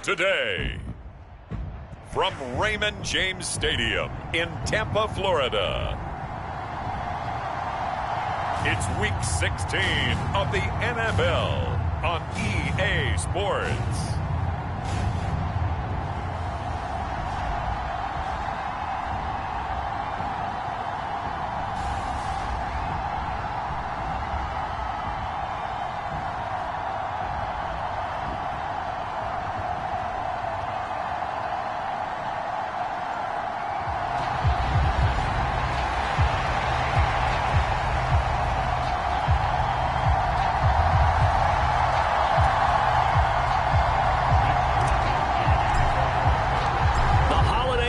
today. From Raymond James Stadium in Tampa, Florida, it's Week 16 of the NFL on EA Sports.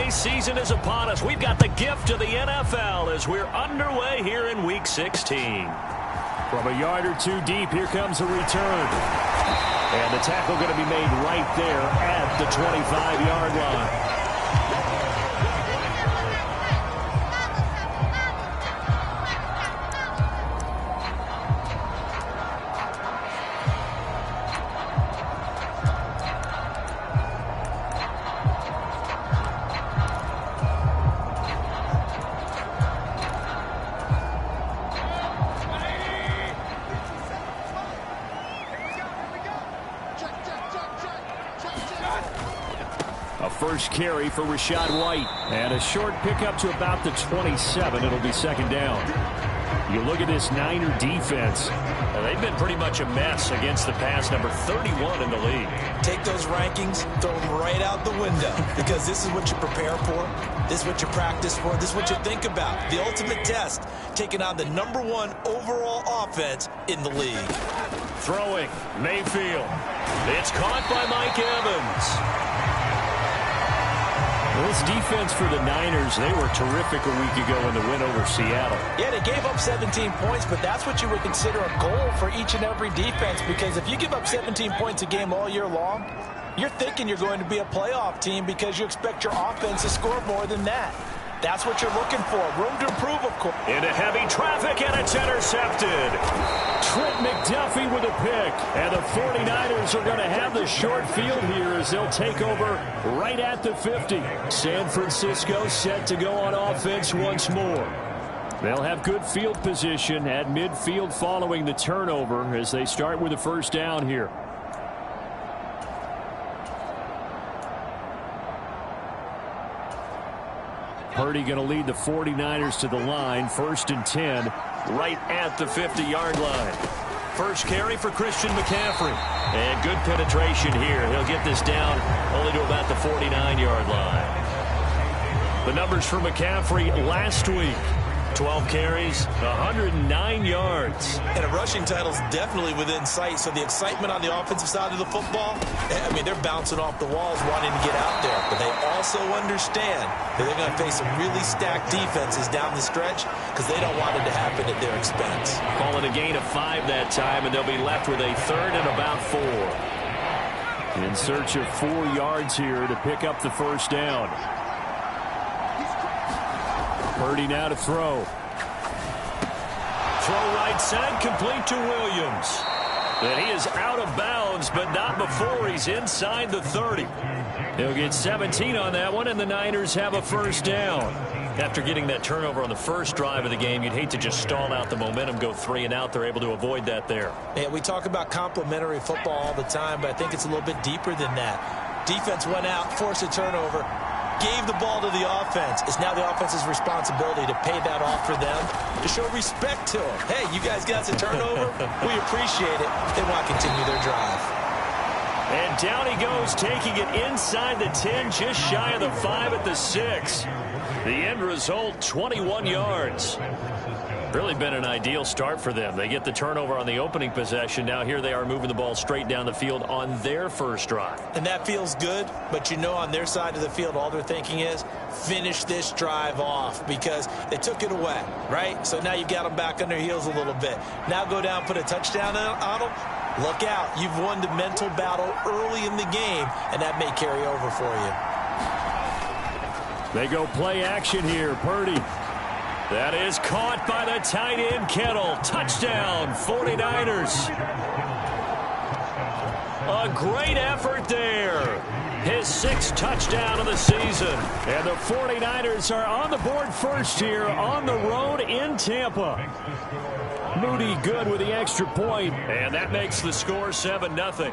Season is upon us. We've got the gift of the NFL as we're underway here in Week 16. From a yard or two deep, here comes a return. And the tackle going to be made right there at the 25-yard line. First carry for Rachaad White. And a short pickup to about the 27. It'll be second down. You look at this Niner defense. They've been pretty much a mess against the pass, number 31 in the league. Take those rankings, throw them right out the window, because this is what you prepare for. This is what you practice for. This is what you think about. The ultimate test, taking on the number 1 overall offense in the league. Throwing, Mayfield. It's caught by Mike Evans. This defense for the Niners, they were terrific a week ago in the win over Seattle. Yeah, they gave up 17 points, but that's what you would consider a goal for each and every defense, because if you give up 17 points a game all year long, you're thinking you're going to be a playoff team because you expect your offense to score more than that. That's what you're looking for. Room to improve, of course. Into heavy traffic, and it's intercepted. Trent McDuffie with a pick. And the 49ers are going to have the short field here as they'll take over right at the 50. San Francisco set to go on offense once more. They'll have good field position at midfield following the turnover as they start with a first down here. Purdy going to lead the 49ers to the line. 1st and 10. Right at the 50-yard line. First carry for Christian McCaffrey. And good penetration here. He'll get this down only to about the 49-yard line. The numbers for McCaffrey last week. 12 carries, 109 yards. And a rushing title is definitely within sight, so the excitement on the offensive side of the football, I mean, they're bouncing off the walls wanting to get out there. But they also understand that they're going to face some really stacked defenses down the stretch because they don't want it to happen at their expense. Calling a gain of 5 that time, and they'll be left with a 3rd and about 4. In search of 4 yards here to pick up the first down. Purdy now to throw. Throw right side, complete to Williams. And he is out of bounds, but not before he's inside the 30. He'll get 17 on that one, and the Niners have a first down. After getting that turnover on the first drive of the game, you'd hate to just stall out the momentum, go 3 and out. They're able to avoid that there. Yeah, we talk about complementary football all the time, but I think it's a little bit deeper than that. Defense went out, forced a turnover, gave the ball to the offense. It's now the offense's responsibility to pay that off for them, to show respect to them. Hey, you guys got the turnover. We appreciate it. They want to continue their drive. And down he goes, taking it inside the 10, just shy of the 5 at the 6. The end result, 21 yards. Really been an ideal start for them. They get the turnover on the opening possession. Now here they are moving the ball straight down the field on their first drive. And that feels good, but you know on their side of the field all they're thinking is finish this drive off because they took it away, right? So now you've got them back on their heels a little bit. Now go down, put a touchdown on them. Look out. You've won the mental battle early in the game, and that may carry over for you. They go play action here. Purdy. That is caught by the tight end, Kittle. Touchdown, 49ers. A great effort there. His 6th touchdown of the season. And the 49ers are on the board first here on the road in Tampa. Moody good with the extra point. And that makes the score 7-0.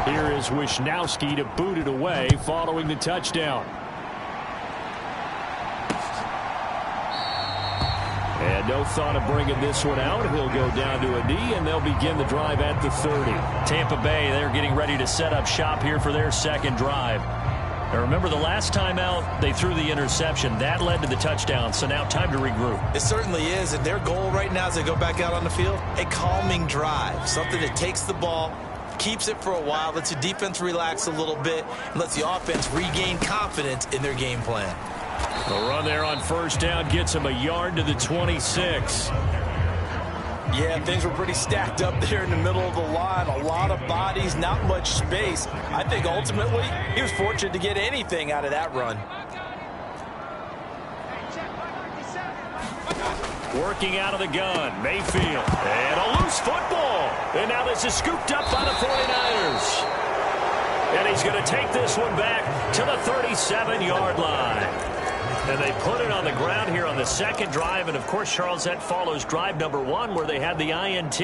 Here is Wisnowski to boot it away following the touchdown. And no thought of bringing this one out. He'll go down to a knee, and they'll begin the drive at the 30. Tampa Bay, they're getting ready to set up shop here for their second drive. Now remember, the last time out, they threw the interception. That led to the touchdown, so now time to regroup. It certainly is, and their goal right now as they go back out on the field, a calming drive, something that takes the ball, keeps it for a while, lets the defense relax a little bit, and lets the offense regain confidence in their game plan. The run there on first down gets him a yard to the 26. Yeah, things were pretty stacked up there in the middle of the line. A lot of bodies, not much space. I think ultimately he was fortunate to get anything out of that run. Working out of the gun, Mayfield. And a loose football. And now this is scooped up by the 49ers. And he's going to take this one back to the 37-yard line. And they put it on the ground here on the second drive. And, of course, Charles, that follows drive number 1 where they had the INT.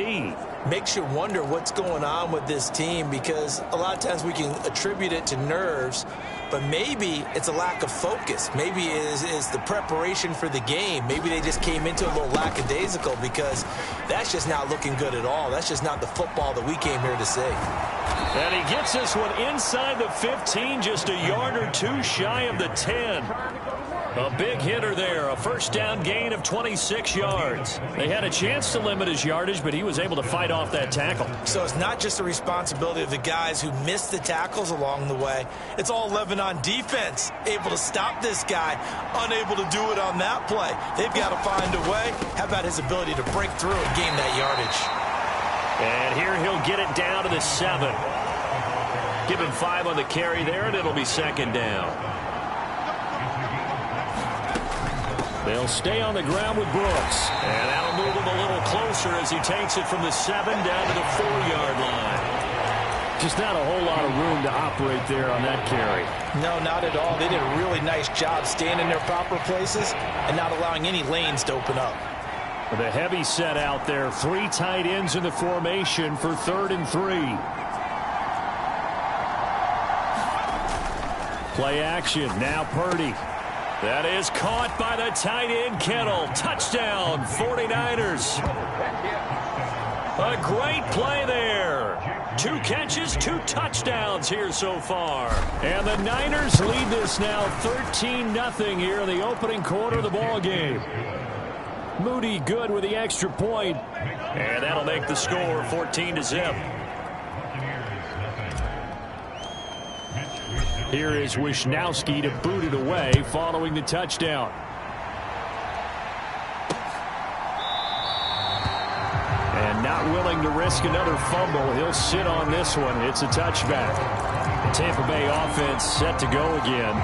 Makes you wonder what's going on with this team, because a lot of times we can attribute it to nerves, but maybe it's a lack of focus. Maybe it is the preparation for the game. Maybe they just came into a little lackadaisical, because that's just not looking good at all. That's just not the football that we came here to see. And he gets this one inside the 15, just a yard or two shy of the 10. A big hitter there, a first down gain of 26 yards. They had a chance to limit his yardage, but he was able to fight off that tackle. So it's not just the responsibility of the guys who missed the tackles along the way. It's all 11 on defense, able to stop this guy, unable to do it on that play. They've got to find a way. How about his ability to break through and gain that yardage? And here he'll get it down to the 7. Give him 5 on the carry there, and it'll be second down. They'll stay on the ground with Brooks. And that'll move him a little closer as he takes it from the 7 down to the 4-yard line. Just not a whole lot of room to operate there on that carry. No, not at all. They did a really nice job staying in their proper places and not allowing any lanes to open up. With a heavy set out there, 3 tight ends in the formation for 3rd and 3. Play action, now Purdy. That is caught by the tight end, Kittle. Touchdown, 49ers. A great play there. 2 catches, 2 touchdowns here so far. And the Niners lead this now 13-0 here in the opening quarter of the ball game. Moody good with the extra point. And that'll make the score 14-0. Here is Wisnowski to boot it away following the touchdown. And not willing to risk another fumble. He'll sit on this one. It's a touchback. The Tampa Bay offense set to go again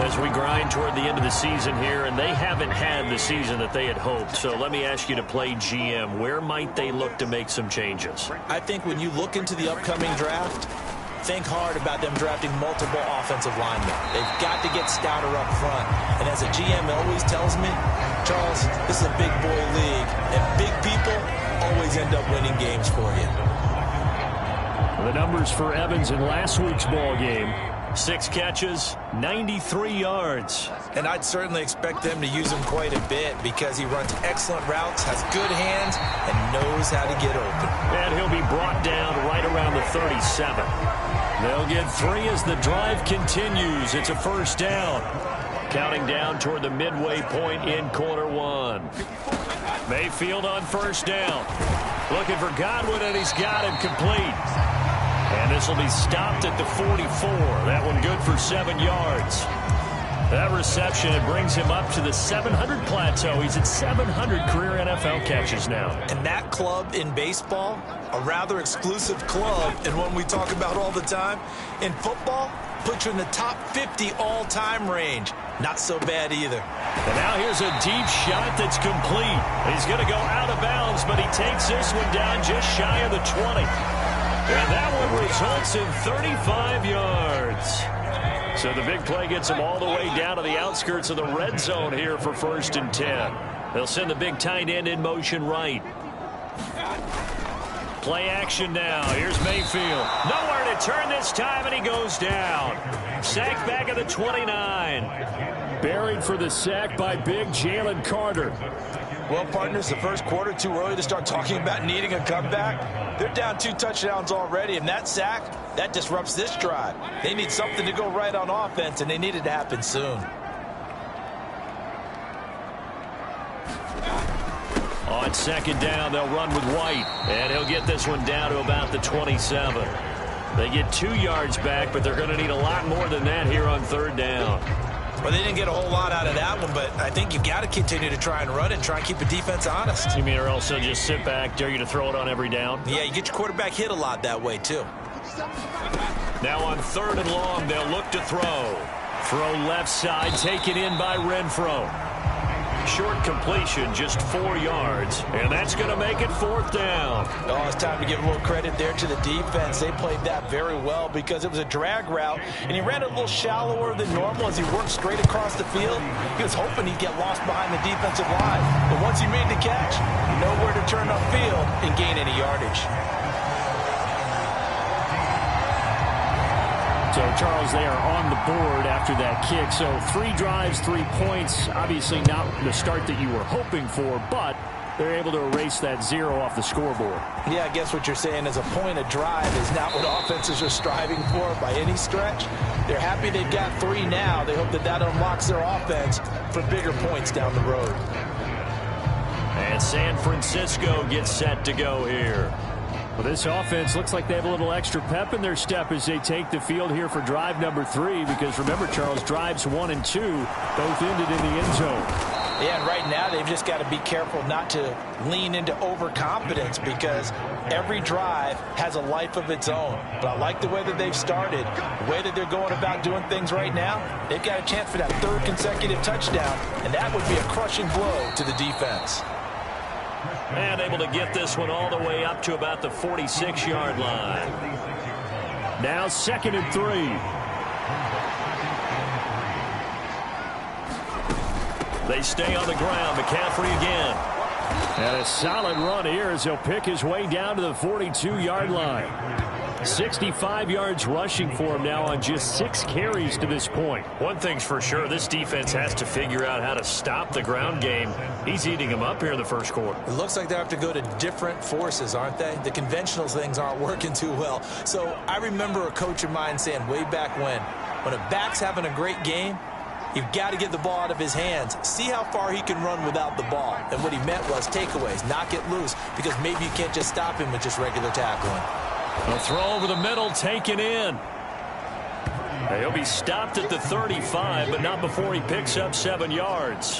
as we grind toward the end of the season here, and they haven't had the season that they had hoped. So let me ask you to play GM. Where might they look to make some changes? I think when you look into the upcoming draft, think hard about them drafting multiple offensive linemen. They've got to get stouter up front. And as a GM always tells me, Charles, this is a big boy league, and big people always end up winning games for you. The numbers for Evans in last week's ball game: 6 catches, 93 yards. And I'd certainly expect them to use him quite a bit, because he runs excellent routes, has good hands, and knows how to get open. And he'll be brought down right around the 37. They'll get 3 as the drive continues. It's a first down. Counting down toward the midway point in quarter 1. Mayfield on first down. Looking for Godwin, and he's got him complete. And this will be stopped at the 44. That one good for 7 yards. That reception, it brings him up to the 700 plateau. He's at 700 career NFL catches now. And that club in baseball, a rather exclusive club, and one we talk about all the time. In football, puts you in the top 50 all-time range. Not so bad either. And now here's a deep shot that's complete. He's going to go out of bounds, but he takes this one down just shy of the 20. And that one results in 35 yards. So the big play gets him all the way down to the outskirts of the red zone here for 1st and 10. They'll send the big tight end in motion right. Play action now. Here's Mayfield. Nowhere to turn this time, and he goes down. Sacked back at the 29. Buried for the sack by big Jalen Carter. Well, partners, the first quarter, too early to start talking about needing a comeback. They're down 2 touchdowns already, and that sack, that disrupts this drive. They need something to go right on offense, and they need it to happen soon. On 2nd down, they'll run with White, and he'll get this one down to about the 27. They get 2 yards back, but they're going to need a lot more than that here on 3rd down. Well, they didn't get a whole lot out of that one, but I think you got to continue to try and run it and try and keep the defense honest. You mean or else they'll just sit back, dare you to throw it on every down? Yeah, you get your quarterback hit a lot that way, too. Now on 3rd and long, they'll look to throw. Throw left side, taken in by Renfro. Short completion, just 4 yards, and that's going to make it 4th down. Oh, it's time to give a little credit there to the defense. They played that very well because it was a drag route, and he ran it a little shallower than normal as he worked straight across the field. He was hoping he'd get lost behind the defensive line, but once he made the catch, nowhere to turn upfield and gain any yardage. So, Charles, they are on the board after that kick. So 3 drives, 3 points. Obviously not the start that you were hoping for, but they're able to erase that 0 off the scoreboard. Yeah, I guess what you're saying is a point of drive is not what offenses are striving for by any stretch. They're happy they've got 3 now. They hope that that unlocks their offense for bigger points down the road. And San Francisco gets set to go here. Well, this offense looks like they have a little extra pep in their step as they take the field here for drive number 3, because remember, Charles, drives 1 and 2 both ended in the end zone. Yeah, and right now they've just got to be careful not to lean into overconfidence because every drive has a life of its own. But I like the way that they've started, the way that they're going about doing things right now. They've got a chance for that 3rd consecutive touchdown, and that would be a crushing blow to the defense. And able to get this one all the way up to about the 46-yard line. Now 2nd and 3. They stay on the ground. McCaffrey again. And a solid run here as he'll pick his way down to the 42-yard line. 65 yards rushing for him now on just 6 carries to this point. One thing's for sure, this defense has to figure out how to stop the ground game. He's eating them up here in the first quarter. It looks like they have to go to different forces, aren't they? The conventional things aren't working too well. So I remember a coach of mine saying way back when a back's having a great game, you've got to get the ball out of his hands. See how far he can run without the ball. And what he meant was takeaways, knock it loose, because maybe you can't just stop him with just regular tackling. A throw over the middle, taken in. He'll be stopped at the 35, but not before he picks up 7 yards.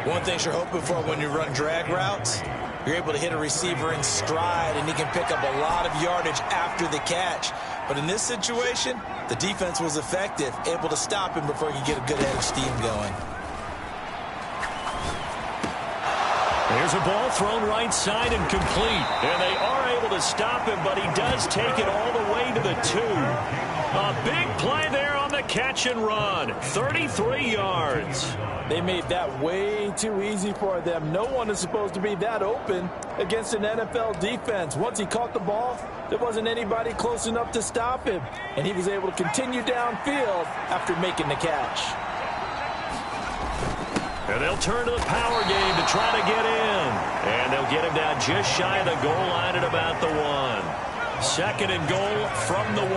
One thing you're hoping for when you run drag routes, you're able to hit a receiver in stride, and he can pick up a lot of yardage after the catch. But in this situation, the defense was effective, able to stop him before he could get a good head of steam going. Here's a ball thrown right side and complete. And they are able to stop him, but he does take it all the way to the 2. A big play there on the catch and run. 33 yards. They made that way too easy for them. No one is supposed to be that open against an NFL defense. Once he caught the ball, there wasn't anybody close enough to stop him. And he was able to continue downfield after making the catch. And they'll turn to the power game to try to get in. And they'll get him down just shy of the goal line at about the 1. 2nd and goal from the 1.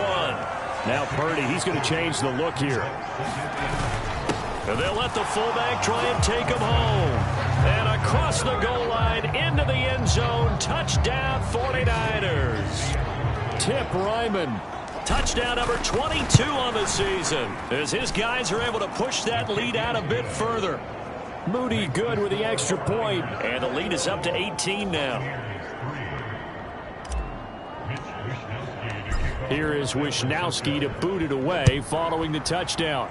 Now Purdy, he's going to change the look here. And they'll let the fullback try and take him home. And across the goal line into the end zone. Touchdown 49ers. Tip Ryman. Touchdown number 22 on the season as his guys are able to push that lead out a bit further. Moody good with the extra point. And the lead is up to 18 now. Here is Wisnowski to boot it away following the touchdown.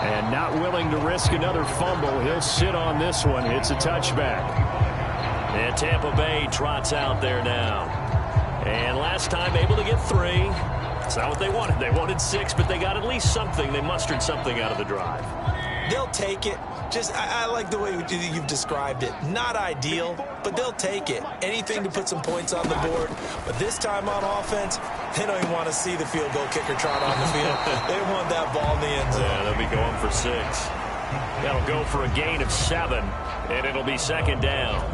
And not willing to risk another fumble. He'll sit on this one. It's a touchback. And Tampa Bay trots out there now. And last time able to get 3. It's not what they wanted. They wanted 6, but they got at least something. They mustered something out of the drive. They'll take it. I like the way you've described it. Not ideal, but they'll take it. Anything to put some points on the board. But this time on offense, they don't even want to see the field goal kicker trot on the field. They want that ball in the end zone. Yeah, they'll be going for 6. That'll go for a gain of 7, and it'll be second down.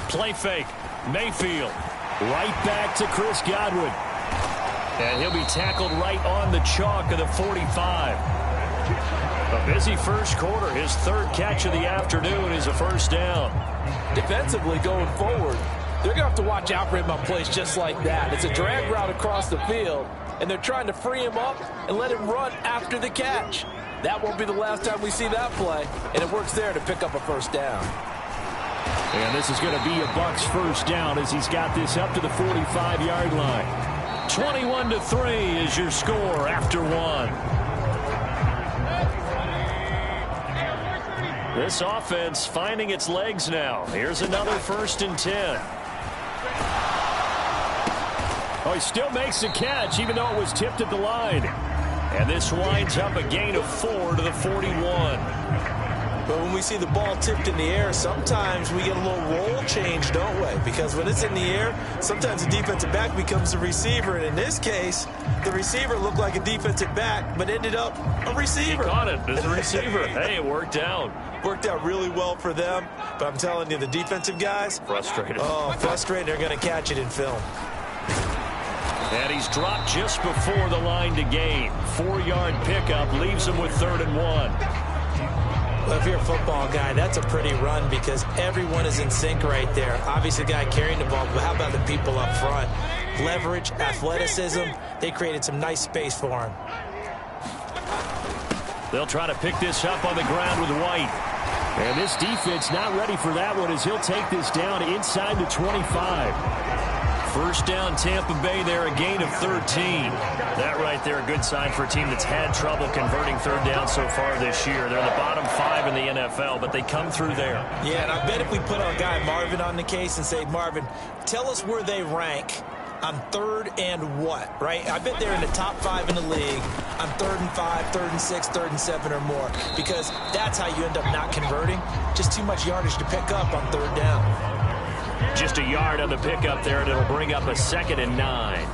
Play fake. Mayfield. Right back to Chris Godwin. And he'll be tackled right on the chalk of the 45. A busy first quarter. His 3rd catch of the afternoon is a first down. Defensively going forward, they're going to have to watch out for him on plays just like that. It's a drag route across the field, and they're trying to free him up and let him run after the catch. That won't be the last time we see that play, and it works there to pick up a first down. And this is going to be a Bucs first down as he's got this up to the 45-yard line. 21-3 is your score after 1. This offense finding its legs now. Here's another 1st and 10. Oh, he still makes the catch even though it was tipped at the line. And this winds up a gain of 4 to the 41. But when we see the ball tipped in the air, sometimes we get a little roll change, don't we? Because when it's in the air, sometimes the defensive back becomes the receiver. And in this case, the receiver looked like a defensive back, but ended up a receiver. He caught it as a receiver. Hey, it worked out. Worked out really well for them. But I'm telling you, the defensive guys, frustrated. Oh, frustrated. They're going to catch it in film. And he's dropped just before the line to gain. 4-yard pickup leaves him with 3rd and 1. Well, if you're a football guy, that's a pretty run because everyone is in sync right there. Obviously, the guy carrying the ball, but how about the people up front? Leverage, athleticism, they created some nice space for him. They'll try to pick this up on the ground with White. And this defense not ready for that one as he'll take this down inside the 25. First down, Tampa Bay there, a gain of 13. That right there, a good sign for a team that's had trouble converting 3rd down so far this year. They're in the bottom 5 in the NFL, but they come through there. Yeah, and I bet if we put our guy Marvin on the case and say, Marvin, tell us where they rank on 3rd and what, right? I bet they're in the top 5 in the league on 3rd and 5, 3rd and 6, 3rd and 7 or more, because that's how you end up not converting. Just too much yardage to pick up on 3rd down. Just a yard on the pickup there, and it'll bring up a 2nd and 9.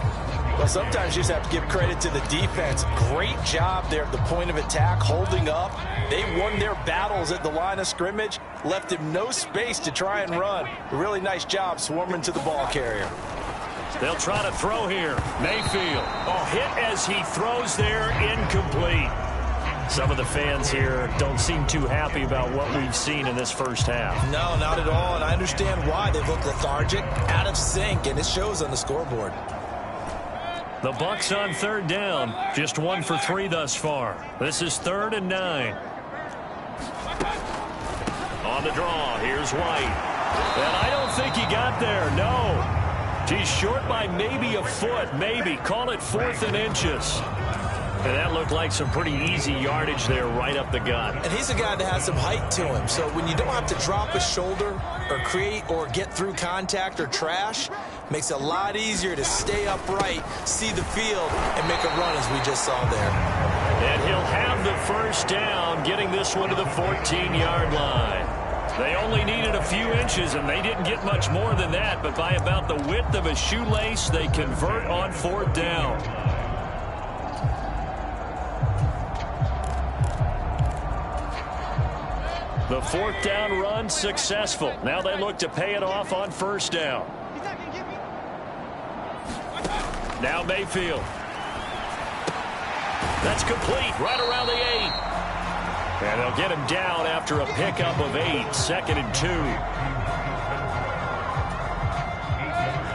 Well, sometimes you just have to give credit to the defense. Great job there at the point of attack, holding up. They won their battles at the line of scrimmage, left him no space to try and run. A really nice job swarming to the ball carrier. They'll try to throw here. Mayfield. Oh, hit as he throws there, incomplete. Some of the fans here don't seem too happy about what we've seen in this first half. No, not at all, and I understand why. They've looked lethargic, out of sync, and it shows on the scoreboard. The Bucs on 3rd down, just 1 for 3 thus far. This is 3rd and 9. On the draw, here's White. And I don't think he got there, no. He's short by maybe a foot, maybe. Call it 4th and inches. And that looked like some pretty easy yardage there right up the gut. And he's a guy that has some height to him. So when you don't have to drop a shoulder or create or get through contact or trash, makes it a lot easier to stay upright, see the field, and make a run as we just saw there. And he'll have the first down, getting this one to the 14-yard line. They only needed a few inches, and they didn't get much more than that. But by about the width of a shoelace, they convert on 4th down. The 4th down run successful. Now they look to pay it off on 1st down. Now Mayfield. That's complete right around the 8. And they'll get him down after a pickup of 8. 2nd and 2.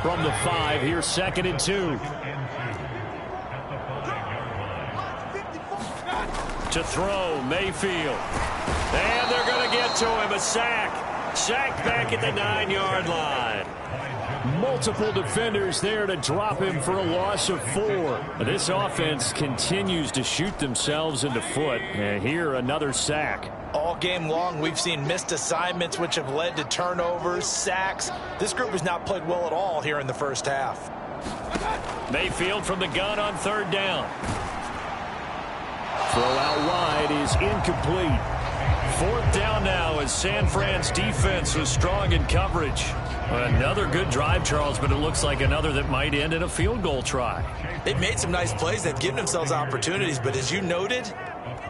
From the 5, here's 2nd and 2. To throw, Mayfield. And they're going to get to him. A sack. Sacked back at the 9-yard line. Multiple defenders there to drop him for a loss of 4. This offense continues to shoot themselves in the foot. And here, another sack. All game long, we've seen missed assignments, which have led to turnovers, sacks. This group has not played well at all here in the first half. Mayfield from the gun on 3rd down. Throw out wide is incomplete. 4th down now as San Fran's defense was strong in coverage. Another good drive, Charles, but it looks like another that might end in a field goal try. They've made some nice plays. They've given themselves opportunities, but as you noted,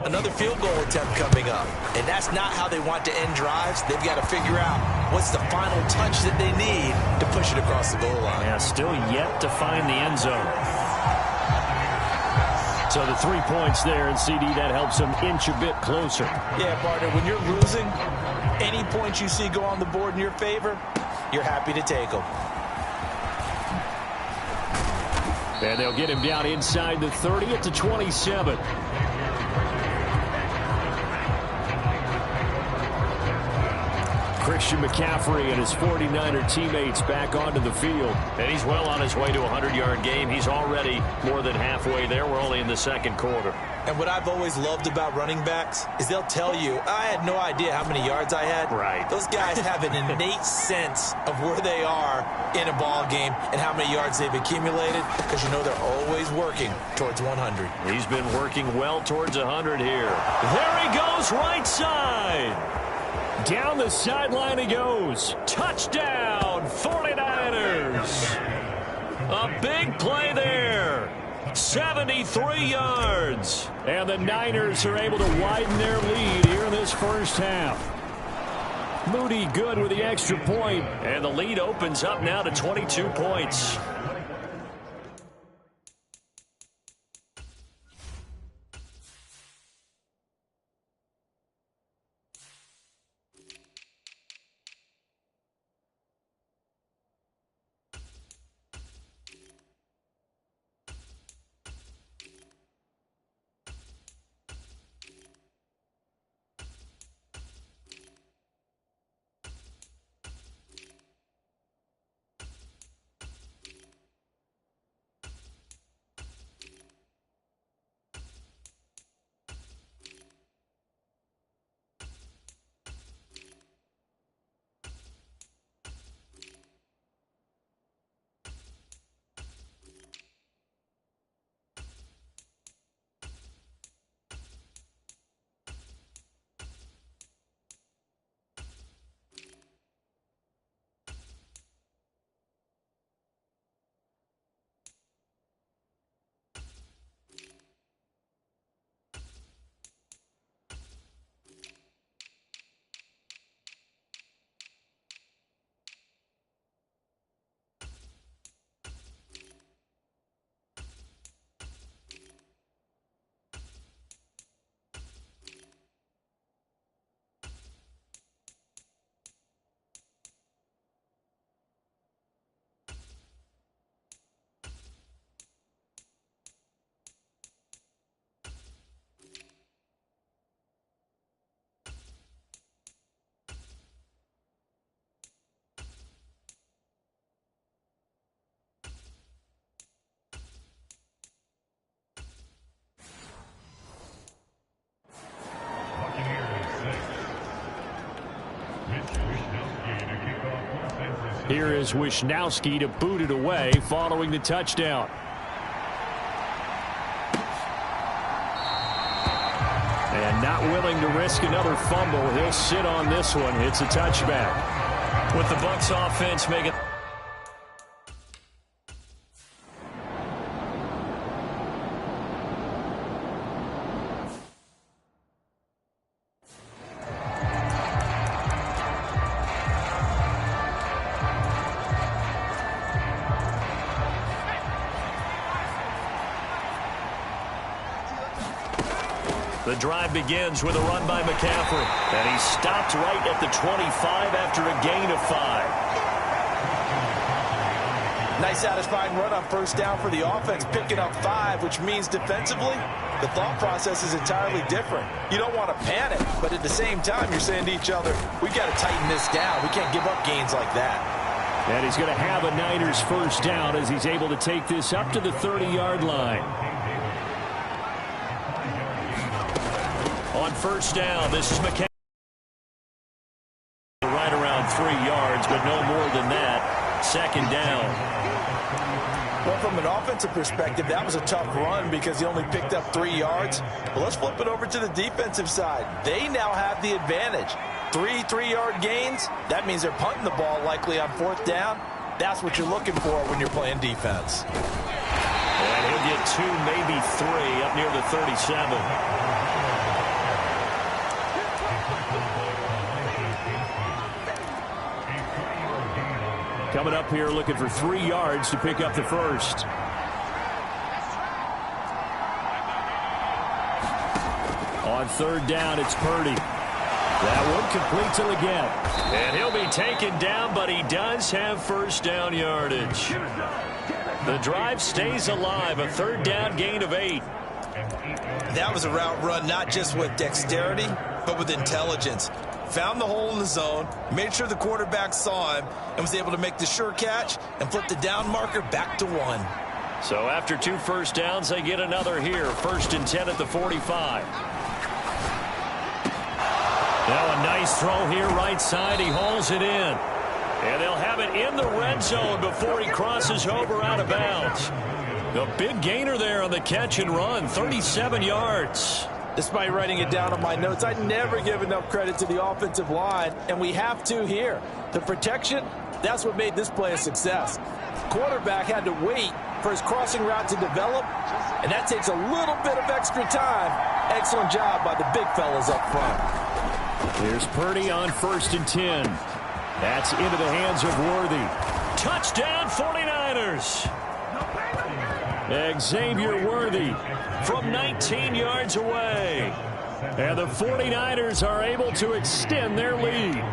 another field goal attempt coming up. And that's not how they want to end drives. They've got to figure out what's the final touch that they need to push it across the goal line. Yeah, still yet to find the end zone. So the 3 points there, and CD, that helps them inch a bit closer. Yeah, partner, when you're losing, any points you see go on the board in your favor, you're happy to take them. And they'll get him down inside the 30 at the 27. Christian McCaffrey and his 49er teammates back onto the field. And he's well on his way to a 100-yard game. He's already more than halfway there. We're only in the 2nd quarter. And what I've always loved about running backs is they'll tell you, I had no idea how many yards I had. Right. Those guys have an innate sense of where they are in a ball game and how many yards they've accumulated, because you know they're always working towards 100. He's been working well towards 100 here. There he goes, right side. Down the sideline he goes. Touchdown, 49ers. A big play there. 73 yards. And the Niners are able to widen their lead here in this first half. Moody good with the extra point. And the lead opens up now to 22 points. Here is Wisnowski to boot it away following the touchdown. And not willing to risk another fumble. He'll sit on this one. It's a touchback. With the Bucs offense making... The drive begins with a run by McCaffrey. And he stopped right at the 25 after a gain of 5. Nice satisfying run on first down for the offense, picking up 5, which means defensively, the thought process is entirely different. You don't want to panic, but at the same time, you're saying to each other, we've got to tighten this down. We can't give up gains like that. And he's going to have a Niners first down as he's able to take this up to the 30-yard line. On first down, this is McCaffrey. Right around 3 yards, but no more than that. Second down. Well, from an offensive perspective, that was a tough run because he only picked up 3 yards. But let's flip it over to the defensive side. They now have the advantage. 3 3-yard gains, that means they're punting the ball likely on fourth down. That's what you're looking for when you're playing defense. And he'll get 2, maybe 3 up near the 37. Coming up here looking for 3 yards to pick up the first. On third down, it's Purdy. That one completes him again. And he'll be taken down, but he does have first down yardage. The drive stays alive, a third down gain of 8. That was a route run not just with dexterity, but with intelligence. Found the hole in the zone, made sure the quarterback saw him, and was able to make the sure catch and flip the down marker back to 1. So after 2 first downs, they get another here. 1st and 10 at the 45. Now a nice throw here right side. He hauls it in. And they'll have it in the red zone before he crosses over out of bounds. A big gainer there on the catch and run, 37 yards. Despite writing it down on my notes, I never give enough credit to the offensive line, and we have to here. The protection, that's what made this play a success. Quarterback had to wait for his crossing route to develop, and that takes a little bit of extra time. Excellent job by the big fellas up front. Here's Purdy on 1st and 10. That's into the hands of Worthy. Touchdown 49ers. Xavier Worthy from 19 yards away. And the 49ers are able to extend their lead.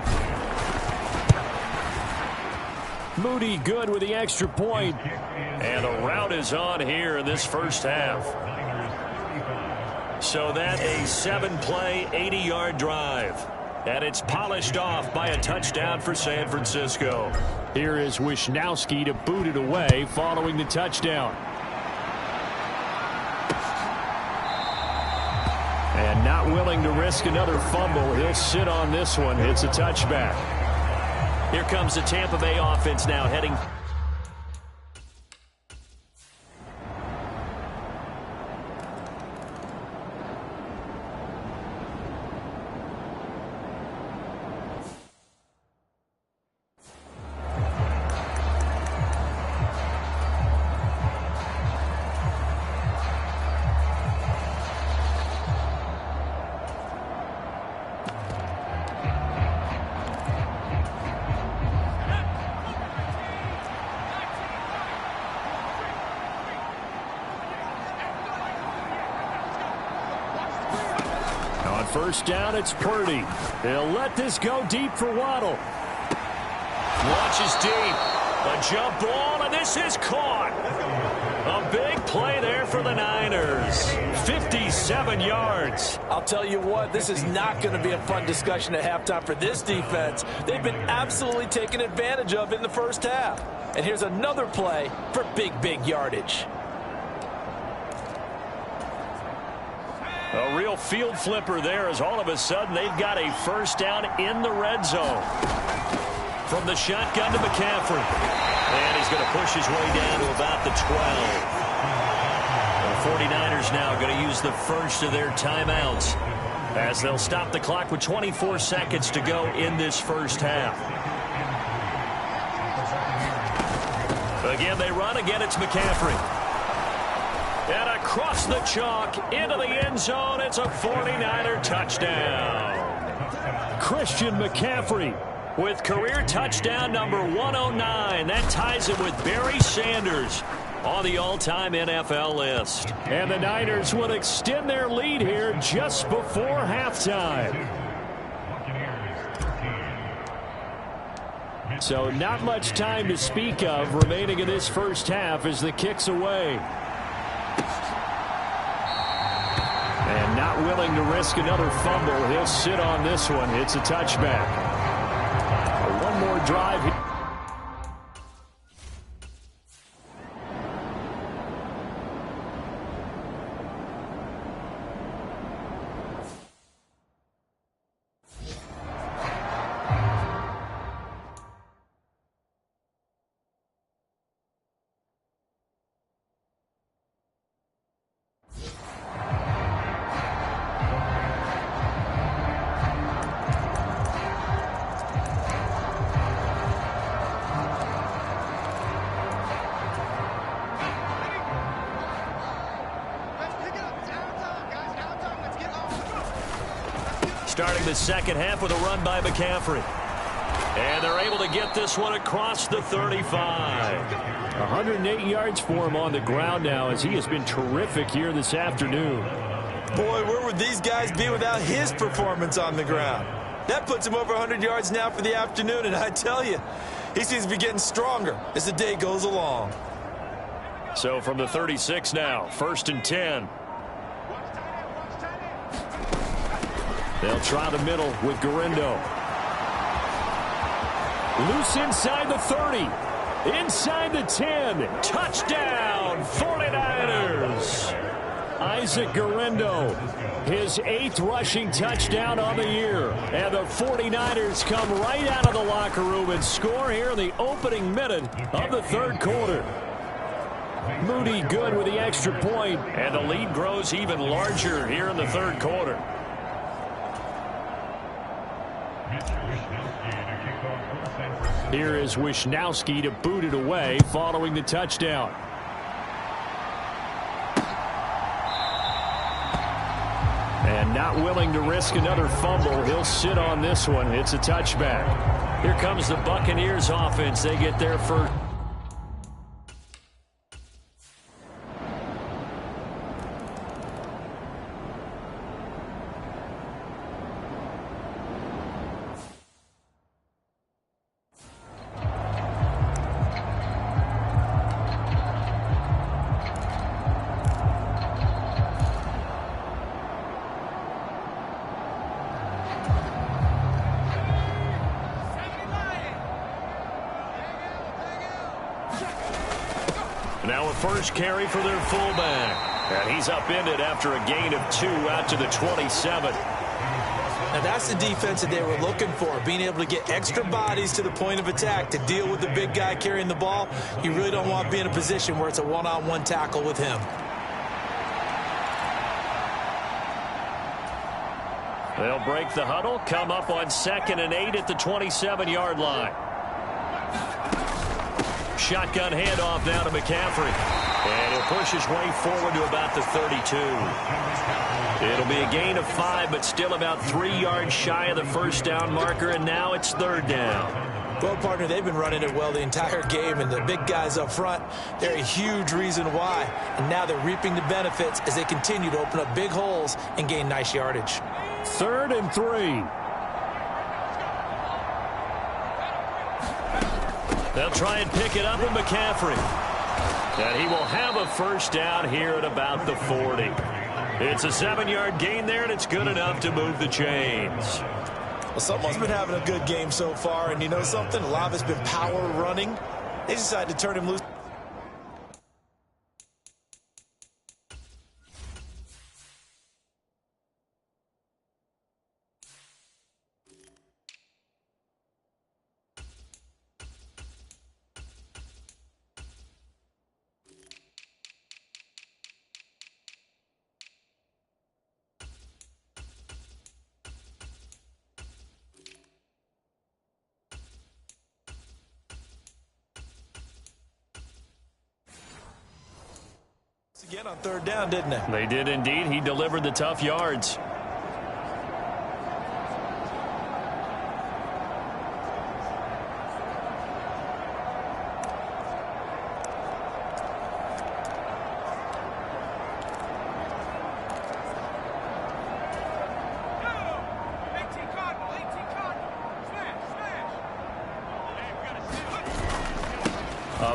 Moody good with the extra point. And the route is on here in this first half. So that a 7-play, 80-yard drive. And it's polished off by a touchdown for San Francisco. Here is Wisnowski to boot it away following the touchdown. And not willing to risk another fumble. He'll sit on this one. It's a touchback. Here comes the Tampa Bay offense now heading. First down, it's Purdy. They'll let this go deep for Waddle. Launches deep. A jump ball, and this is caught. A big play there for the Niners. 57 yards. I'll tell you what, this is not going to be a fun discussion at halftime for this defense. They've been absolutely taken advantage of in the first half. And here's another play for big yardage. A real field flipper there as all of a sudden they've got a first down in the red zone. From the shotgun to McCaffrey. And he's going to push his way down to about the 12. The 49ers now going to use the first of their timeouts as they'll stop the clock with 24 seconds to go in this first half. Again, they run. Again, it's McCaffrey. And across the chalk into the end zone, it's a 49er touchdown. Christian McCaffrey with career touchdown number 109. That ties him with Barry Sanders on the all-time NFL list. And the Niners will extend their lead here just before halftime. So not much time to speak of remaining in this first half as the kick's away. And not willing to risk another fumble. He'll sit on this one. It's a touchback. One more drive here. Starting the second half with a run by McCaffrey. And they're able to get this one across the 35. 108 yards for him on the ground now as he has been terrific here this afternoon. Boy, where would these guys be without his performance on the ground? That puts him over 100 yards now for the afternoon, and I tell you, he seems to be getting stronger as the day goes along. So from the 36 now, 1st and 10. They'll try the middle with Garindo. Loose inside the 30. Inside the 10. Touchdown, 49ers. Isaac Garindo, his 8th rushing touchdown on the year. And the 49ers come right out of the locker room and score here in the opening minute of the 3rd quarter. Moody good with the extra point, and the lead grows even larger here in the 3rd quarter. Here is Wisnowski to boot it away following the touchdown. And not willing to risk another fumble. He'll sit on this one. It's a touchback. Here comes the Buccaneers offense. They get their first. Now a first carry for their fullback. And he's upended after a gain of 2 out to the 27. Now that's the defense that they were looking for, being able to get extra bodies to the point of attack to deal with the big guy carrying the ball. You really don't want to be in a position where it's a one-on-one tackle with him. They'll break the huddle, come up on 2nd and 8 at the 27-yard line. Shotgun handoff now to McCaffrey. And he'll push his way forward to about the 32. It'll be a gain of 5, but still about 3 yards shy of the first down marker, and now it's 3rd down. Well, partner, they've been running it well the entire game, and the big guys up front, they're a huge reason why. And now they're reaping the benefits as they continue to open up big holes and gain nice yardage. 3rd and 3. They'll try and pick it up with McCaffrey. And he will have a first down here at about the 40. It's a 7-yard gain there, and it's good enough to move the chains. Well, someone's been having a good game so far, and you know something? A lot of it's been power running. They decided to turn him loose. Again on 3rd down, didn't they? They did indeed. He delivered the tough yards.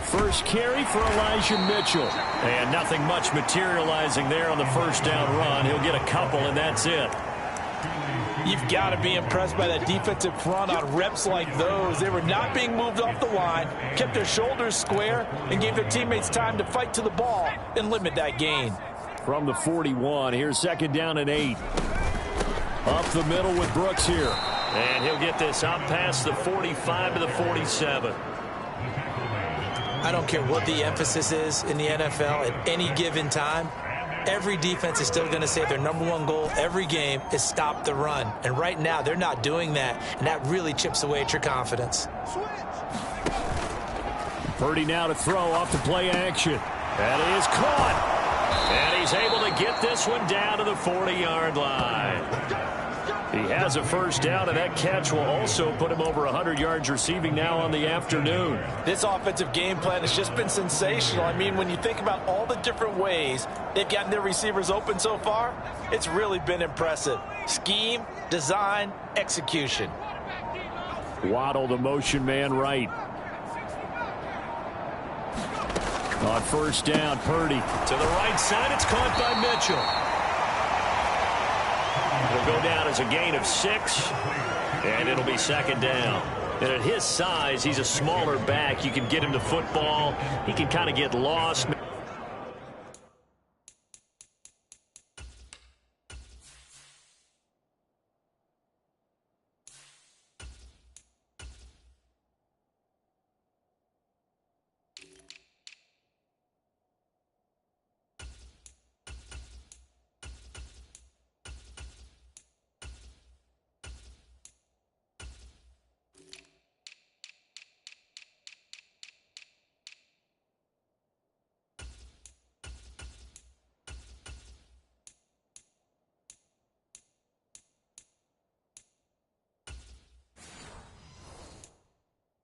First carry for Elijah Mitchell. And nothing much materializing there on the first down run. He'll get a couple, and that's it. You've got to be impressed by that defensive front on reps like those. They were not being moved off the line, kept their shoulders square, and gave their teammates time to fight to the ball and limit that gain. From the 41, here's second down and 8. Up the middle with Brooks here. And he'll get this up past the 45 to the 47. I don't care what the emphasis is in the NFL at any given time. Every defense is still going to say their number one goal every game is stop the run. And right now, they're not doing that, and that really chips away at your confidence. Purdy now to throw off the play action. That is caught. And he's able to get this one down to the 40-yard line. He has a first down, and that catch will also put him over 100 yards receiving now on the afternoon. This offensive game plan has just been sensational. I mean, when you think about all the different ways they've gotten their receivers open so far, it's really been impressive. Scheme, design, execution. Waddle, the motion man right. On first down, Purdy. To the right side, it's caught by Mitchell. It'll go down as a gain of 6, and it'll be second down. And at his size, he's a smaller back. You can get him to football. He can kind of get lost.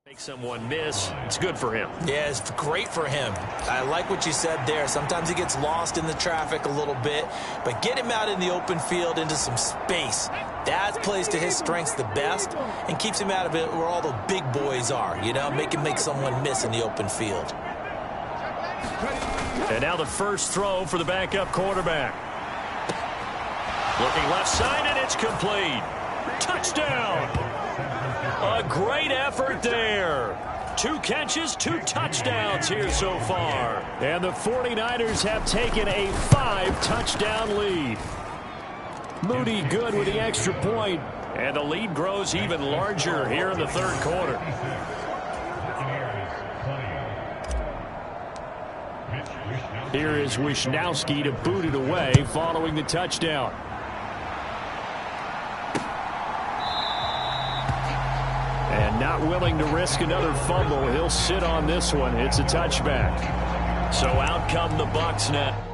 Make someone miss. It's good for him. Yeah, it's great for him. I like what you said there. Sometimes he gets lost in the traffic a little bit, but get him out in the open field into some space. That plays to his strengths the best and keeps him out of it where all the big boys are, you know, make someone miss in the open field. And now the first throw for the backup quarterback. Looking left side, and it's complete. Touchdown! A great effort there. 2 catches, 2 touchdowns here so far. And the 49ers have taken a 5-touchdown lead. Moody good with the extra point. And the lead grows even larger here in the third quarter. Here is Wisnowski to boot it away following the touchdown. And not willing to risk another fumble. He'll sit on this one. It's a touchback. So out come the Bucs now.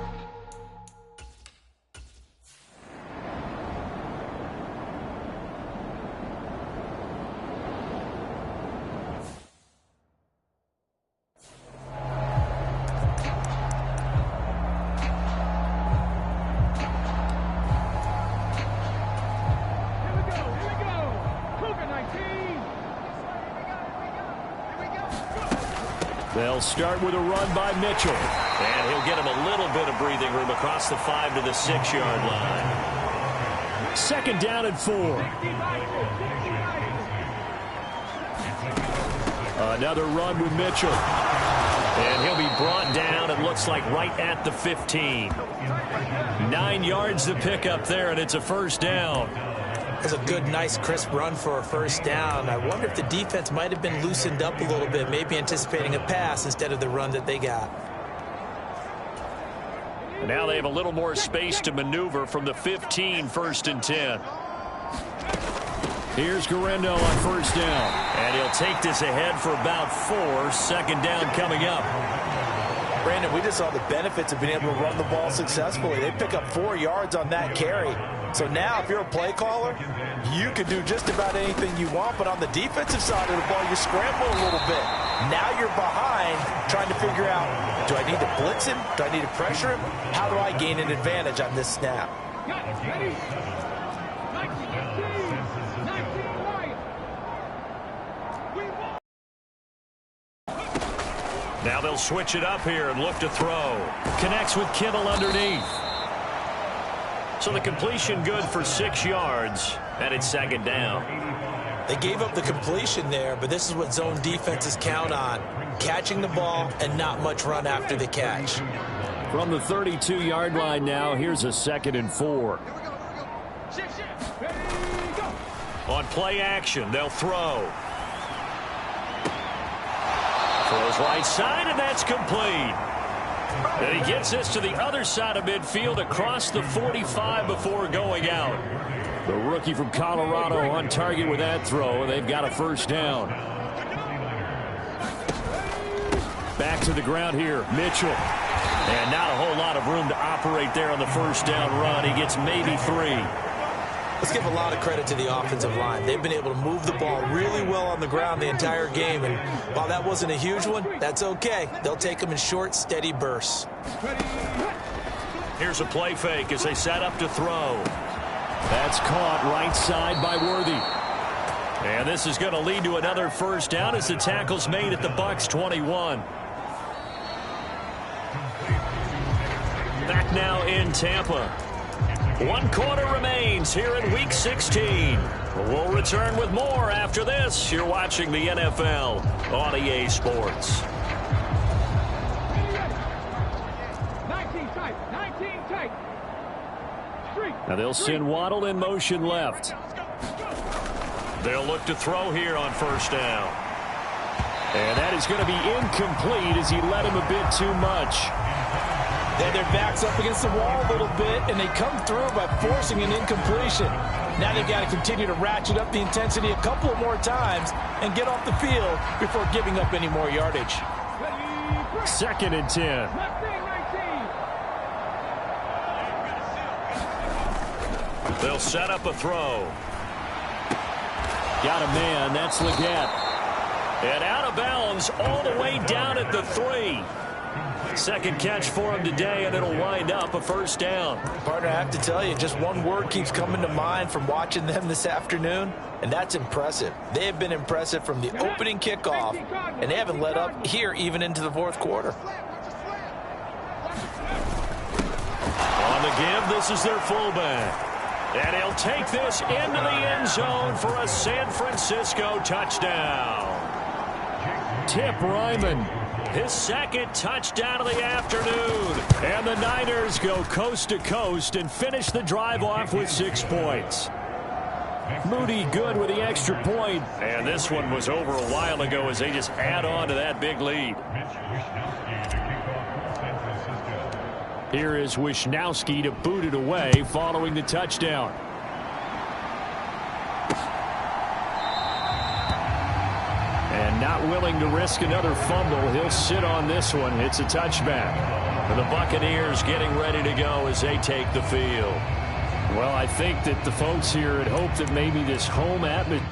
They'll start with a run by Mitchell. And he'll get him a little bit of breathing room across the 5 to the 6-yard line. Second down and 4. Another run with Mitchell. And he'll be brought down, it looks like, right at the 15. 9 yards to pick up there, and it's a first down. That's a good, nice, crisp run for a first down. I wonder if the defense might have been loosened up a little bit, maybe anticipating a pass instead of the run that they got. And now they have a little more space to maneuver from the 15, 1st and 10. Here's Garendo on first down. And he'll take this ahead for about 4. Second down coming up. Brandon, we just saw the benefits of being able to run the ball successfully. They pick up 4 yards on that carry. So now if you're a play caller, you can do just about anything you want. But on the defensive side of the ball, you scramble a little bit. Now you're behind trying to figure out, do I need to blitz him? Do I need to pressure him? How do I gain an advantage on this snap? Now they'll switch it up here and look to throw. Connects with Kittle underneath. So the completion good for 6 yards, and it's second down. They gave up the completion there, but this is what zone defenses count on. Catching the ball and not much run after the catch. From the 32-yard line now, here's a 2nd and 4. On play action, they'll throw. Throws right side, and that's complete. And he gets this to the other side of midfield across the 45 before going out. The rookie from Colorado on target with that throw, and they've got a first down. Back to the ground here, Mitchell. And not a whole lot of room to operate there on the first down run. He gets maybe 3. Let's give a lot of credit to the offensive line. They've been able to move the ball really well on the ground the entire game. And while that wasn't a huge one, that's okay. They'll take them in short, steady bursts. Here's a play fake as they set up to throw. That's caught right side by Worthy. And this is going to lead to another first down as the tackle's made at the Bucs 21. Back now in Tampa. 1 quarter remains here in Week 16. We'll return with more after this. You're watching the NFL on EA Sports. 19 tight. Now they'll send Waddle in motion left. They'll look to throw here on first down. And that is going to be incomplete as he led him a bit too much. Then their back's up against the wall a little bit, and they come through by forcing an incompletion. Now they've got to continue to ratchet up the intensity a couple of more times and get off the field before giving up any more yardage. 2nd and 10. They'll set up a throw. Got a man. That's Leggett. And out of bounds all the way down at the 3. Second catch for him today, and it'll wind up a first down. Partner, I have to tell you, just one word keeps coming to mind from watching them this afternoon, and that's impressive. They have been impressive from the opening kickoff, and they haven't let up here even into the 4th quarter. On the give, this is their fullback. And he'll take this into the end zone for a San Francisco touchdown. Tip Ryman. His 2nd touchdown of the afternoon. And the Niners go coast to coast and finish the drive off with 6 points. Moody good with the extra point. And this one was over a while ago as they just add on to that big lead. Here is Wisnowski to boot it away following the touchdown. And not willing to risk another fumble. He'll sit on this one. It's a touchback. And the Buccaneers getting ready to go as they take the field. Well, I think that the folks here had hoped that maybe this home atmosphere.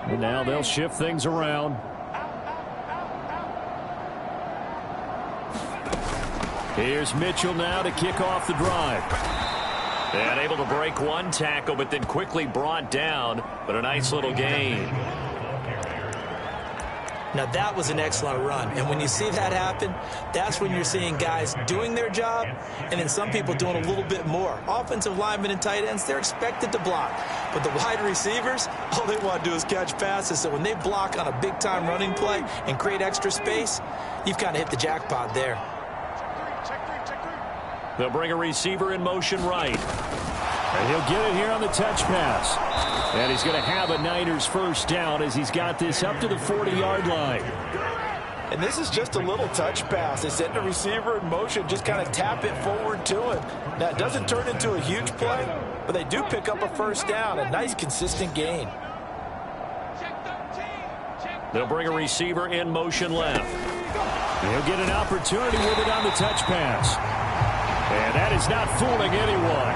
And now they'll shift things around. Here's Mitchell now to kick off the drive. And able to break one tackle, but then quickly brought down. But a nice little gain. Now that was an excellent run, and when you see that happen, that's when you're seeing guys doing their job and then some people doing a little bit more. Offensive linemen and tight ends, they're expected to block, but the wide receivers, all they want to do is catch passes. So when they block on a big-time running play and create extra space, you've kind of hit the jackpot there. They'll bring a receiver in motion right. And he'll get it here on the touch pass. And he's going to have a Niners first down as he's got this up to the 40-yard line. And this is just a little touch pass. They send the receiver in motion, just kind of tap it forward to him. Now, it doesn't turn into a huge play, but they do pick up a first down, a nice, consistent gain. They'll bring a receiver in motion left. He'll get an opportunity with it on the touch pass. And that is not fooling anyone.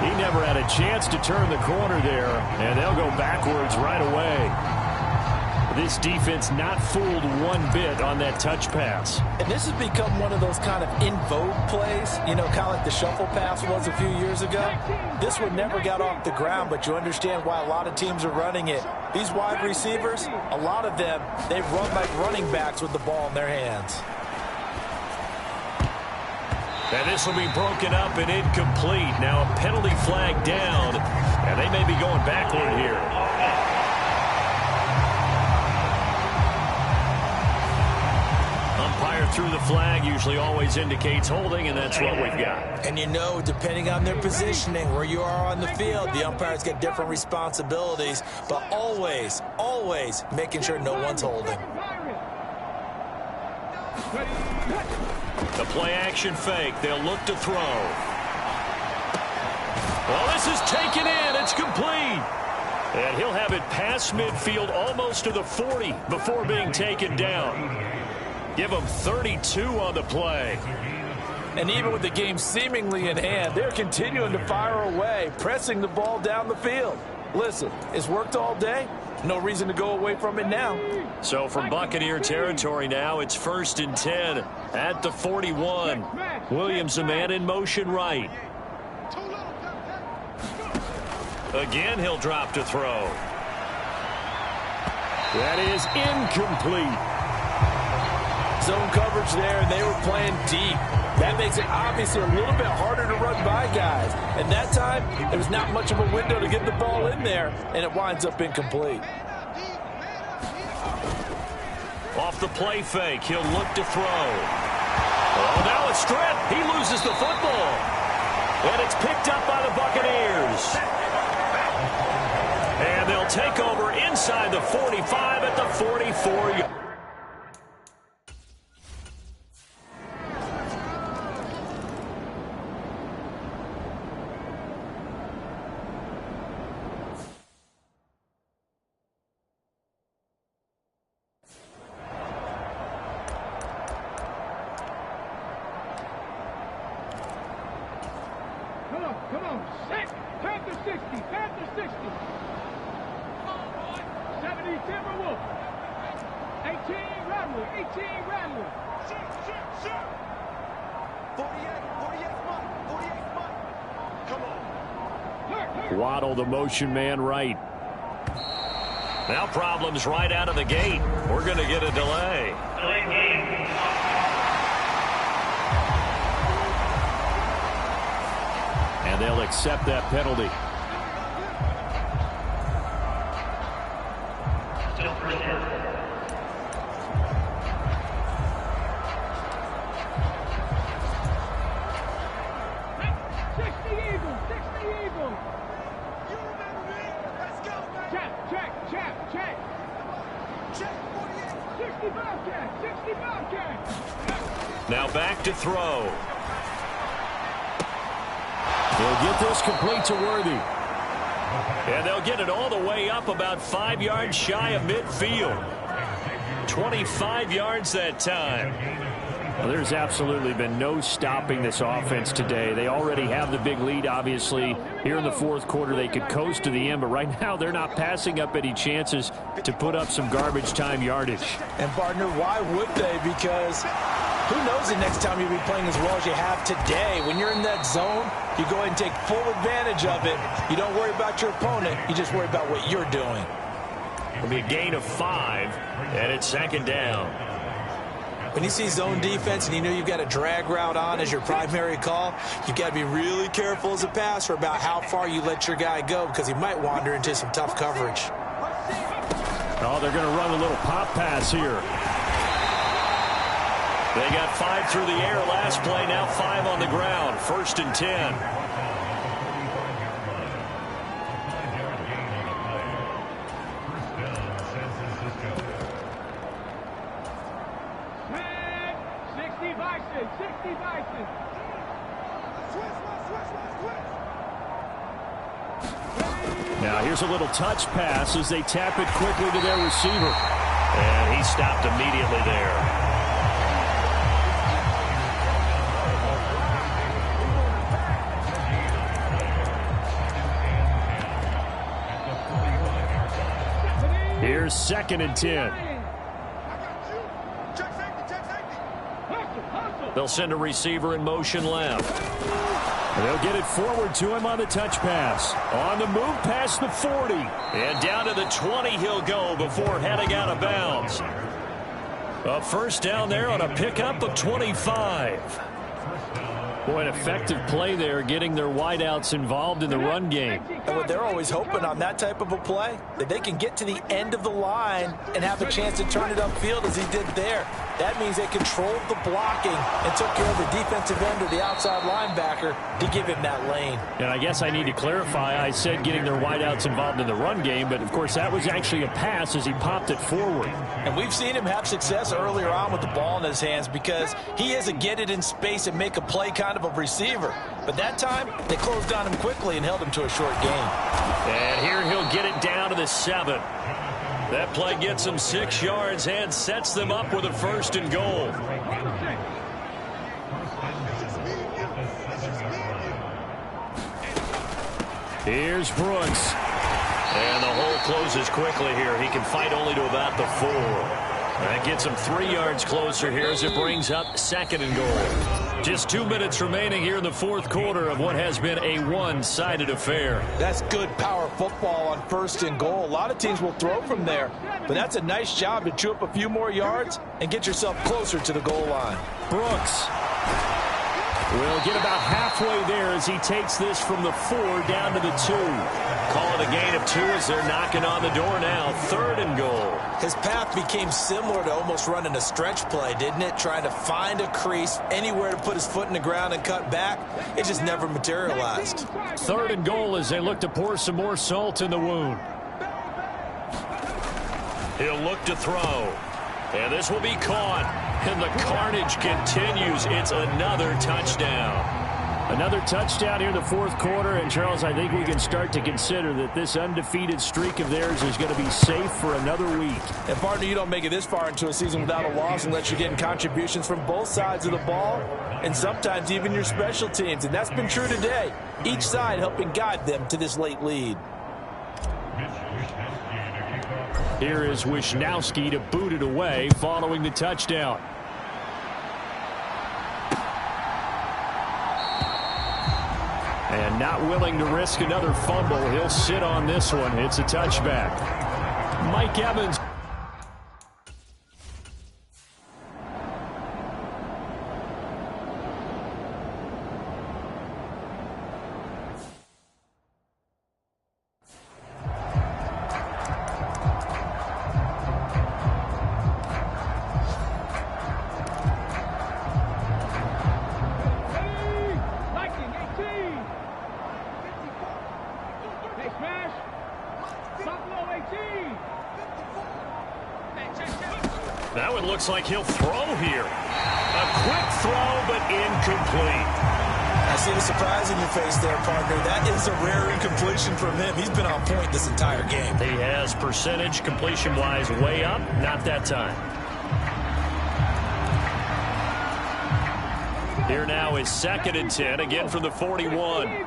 He never had a chance to turn the corner there, and they'll go backwards right away. This defense not fooled one bit on that touch pass. And this has become one of those kind of in vogue plays, you know, kind of like the shuffle pass was a few years ago. This one never got off the ground, but you understand why a lot of teams are running it. These wide receivers, a lot of them, they run like running backs with the ball in their hands. And this will be broken up and incomplete. Now a penalty flag down, and they may be going backward here. Umpire through the flag usually always indicates holding, and that's what we've got. And you know, depending on their positioning, where you are on the field, the umpires get different responsibilities, but always, always making sure no one's holding. The play action fake. They'll look to throw. Well, this is taken in. It's complete. And he'll have it past midfield almost to the 40 before being taken down. Give him 32 on the play. And even with the game seemingly in hand, they're continuing to fire away, pressing the ball down the field. Listen, it's worked all day. No reason to go away from it now. So from Buccaneer territory now, it's 1st and 10 at the 41. Williams, a man in motion right. Again, he'll drop to throw. That is incomplete. Zone coverage there, and they were playing deep. That makes it obviously a little bit harder to run by guys. And that time, there was not much of a window to get the ball in there, and it winds up incomplete. Off the play fake, he'll look to throw. Oh, now a strip. He loses the football. And it's picked up by the Buccaneers. And they'll take over inside the 45 at the 44. Come on, set. Panther 60, Panther 60. 70, Timberwolf. 18, Rattler, 18, Rattler. Shoot. 48, Mike. Come on. Waddle, the motion man right. Now problems right out of the gate. We're going to get a delay. And they'll accept that penalty. Still first down. 60 Eagles, 60 Eagles. You remember me? Let's go, man. Check. Check 48. 60 Bobcat, 60 Bobcat. Now back to throw. They'll get this complete to Worthy. And they'll get it all the way up about 5 yards shy of midfield. 25 yards that time. Well, there's absolutely been no stopping this offense today. They already have the big lead, obviously. Here in the fourth quarter, they could coast to the end, but right now they're not passing up any chances to put up some garbage time yardage. And, partner, why would they? Because who knows the next time you'll be playing as well as you have today. When you're in that zone, you go ahead and take full advantage of it. You don't worry about your opponent. You just worry about what you're doing. It'll be a gain of 5, and it's 2nd down. When you see zone defense and you know you've got a drag route on as your primary call, you've got to be really careful as a passer about how far you let your guy go because he might wander into some tough coverage. Oh, they're going to run a little pop pass here. They got 5 through the air last play, now 5 on the ground. 1st and 10. Now here's a little touch pass as they tap it quickly to their receiver. And he stopped immediately there. Here's 2nd and 10. They'll send a receiver in motion left. They'll get it forward to him on the touch pass. On the move past the 40. And down to the 20 he'll go before heading out of bounds. A first down there on a pickup of 25. Boy, an effective play there, getting their wideouts involved in the run game. And what they're always hoping on that type of a play, that they can get to the end of the line and have a chance to turn it upfield as he did there. That means they controlled the blocking and took care of the defensive end or the outside linebacker to give him that lane. And I guess I need to clarify, I said getting their wideouts involved in the run game, but of course that was actually a pass as he popped it forward. And we've seen him have success earlier on with the ball in his hands because he is a get it in space and make a play kind of a receiver. But that time, they closed on him quickly and held him to a short gain. And here he'll get it down to the 7. That play gets him 6 yards and sets them up with a 1st and goal. Here's Brooks. And the hole closes quickly here. He can fight only to about the 4. That gets him 3 yards closer here as it brings up 2nd and goal. Just 2 minutes remaining here in the 4th quarter of what has been a one-sided affair. That's good power football on 1st and goal. A lot of teams will throw from there, but that's a nice job to chew up a few more yards and get yourself closer to the goal line. Brooks will get about halfway there as he takes this from the 4 down to the 2. Call it a gain of 2 as they're knocking on the door now. 3rd and goal. His path became similar to almost running a stretch play, didn't it? Trying to find a crease, anywhere to put his foot in the ground and cut back. It just never materialized. 3rd and goal as they look to pour some more salt in the wound. He'll look to throw. And this will be caught. And the carnage continues. It's another touchdown. Another touchdown here in the 4th quarter. And, Charles, I think we can start to consider that this undefeated streak of theirs is going to be safe for another week. And, partner, you don't make it this far into a season without a loss unless you're getting contributions from both sides of the ball and sometimes even your special teams. And that's been true today. Each side helping guide them to this late lead. Here is Wisnowski to boot it away following the touchdown. And not willing to risk another fumble. He'll sit on this one. It's a touchback. Mike Evans. That one looks like he'll throw here. A quick throw, but incomplete. I see the surprise in your face there, partner. That is a rare incompletion from him. He's been on point this entire game. He has percentage completion-wise way up. Not that time. Here now is 2nd and 10, again from the 41.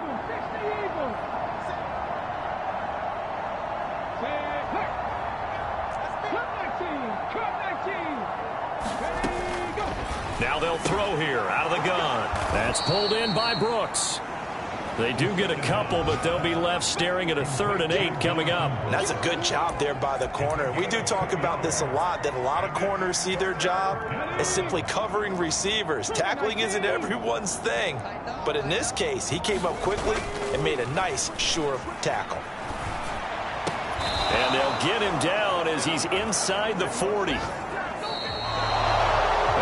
Now they'll throw here out of the gun. That's pulled in by Brooks. They do get a couple, but they'll be left staring at a 3rd and 8 coming up. And that's a good job there by the corner. We do talk about this a lot, that a lot of corners see their job as simply covering receivers. Tackling isn't everyone's thing. But in this case, he came up quickly and made a nice, sure tackle. And they'll get him down as he's inside the 40.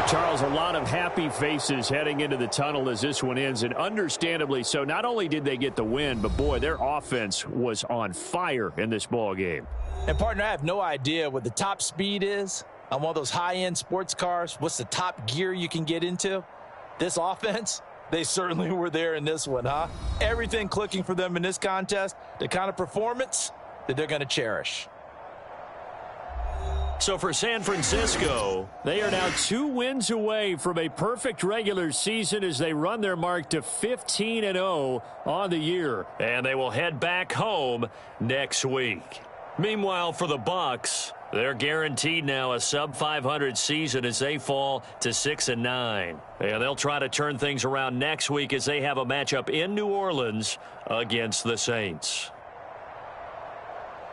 Charles, a lot of happy faces heading into the tunnel as this one ends, and understandably so. Not only did they get the win, but, boy, their offense was on fire in this ball game. And, partner, I have no idea what the top speed is on one of those high-end sports cars. What's the top gear you can get into? This offense, they certainly were there in this one, huh? Everything clicking for them in this contest, the kind of performance that they're going to cherish. So for San Francisco, they are now 2 wins away from a perfect regular season as they run their mark to 15-0 on the year. And they will head back home next week. Meanwhile, for the Bucs, They're guaranteed now a sub-500 season as they fall to 6-9. And they'll try to turn things around next week as they have a matchup in New Orleans against the Saints.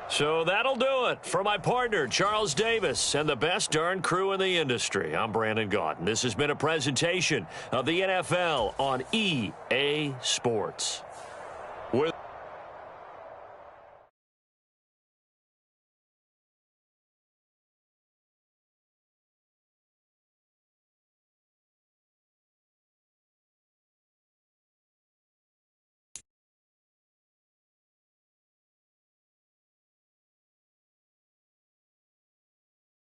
So that'll do it for my partner, Charles Davis, and the best darn crew in the industry. I'm Brandon Gaudin. This has been a presentation of the NFL on EA Sports.